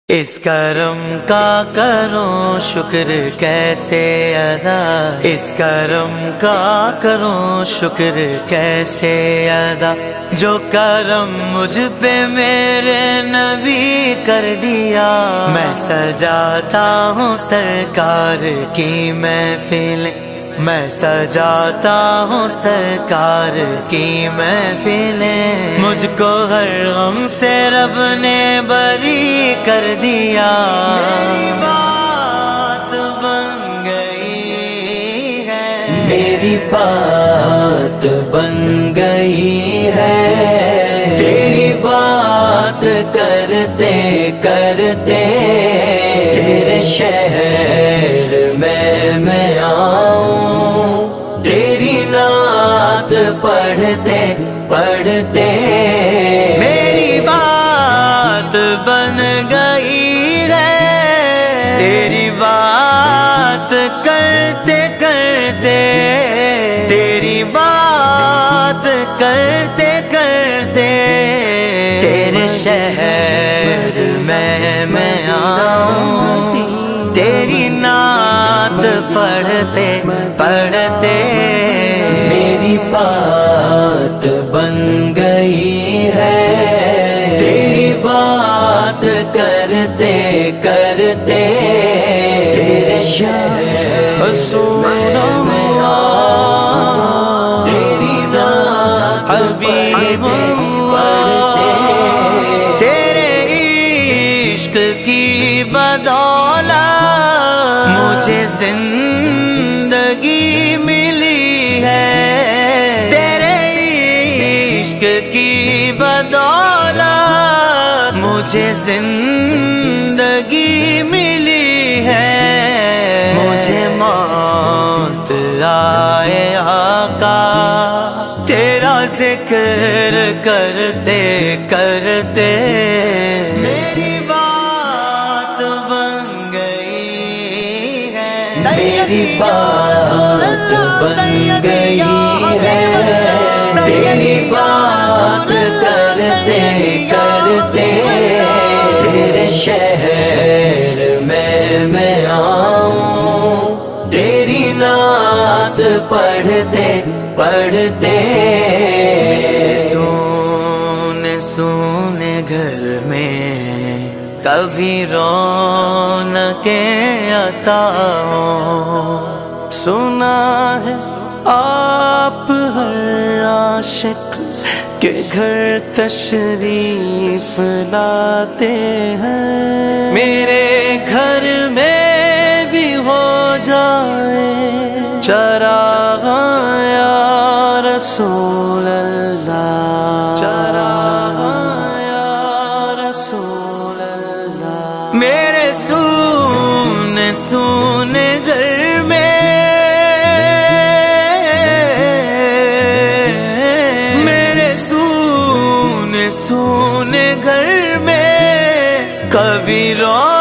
اس کرم کا کروں شکر کیسے ادا، اس کرم کا کروں شکر کیسے ادا، جو کرم مجھ پہ میرے نبی کر دیا۔ میں سجاتا ہوں سرکار کی محفل، میں سجاتا ہوں سرکار کی محفلیں، مجھ کو ہر غم سے رب نے بری کر دیا۔ میری بات بن گئی ہے، میری بات بن گئی ہے، تیری بات کرتے کرتے تیرے شہر میں آؤں، تیری نعت پڑھتے پڑھتے میری بات بن گئی ہے، تیری بات کرتے کرتے تیری بات کرتے کرتے تیرے شہر میں آؤں، تیری نعت پڑھتے پڑھتے میری بات بن گئی ہے، تیری بات کرتے کرتے تیرے شہر میں آؤں، تیری نعت حبیب تیرے عشق کی بدولت مجھے زندگی ملی ہے، تیرے عشق کی بدولت مجھے زندگی ملی ہے، مجھے موت آئے آقا تیرا ذکر کرتے کرتے میری بات بن گئی ہے، میری بات بن گئی ہے، تیری بات کرتے کرتے تیرے شہر میں آؤں، تیری نعت پڑھتے پڑھتے میرے سونے سونے گھر میں کبھی رونقیں عطا ہوں، سنا ہے آپ ہر عاشق کے گھر تشریف لاتے ہیں، میرے گھر میں بھی ہو جائے چراغ یا رسول اللہ، چراغ یا رسول اللہ، میرے سونے سونے گھر میں، میرے سونے سونے گھر میں کبھی رو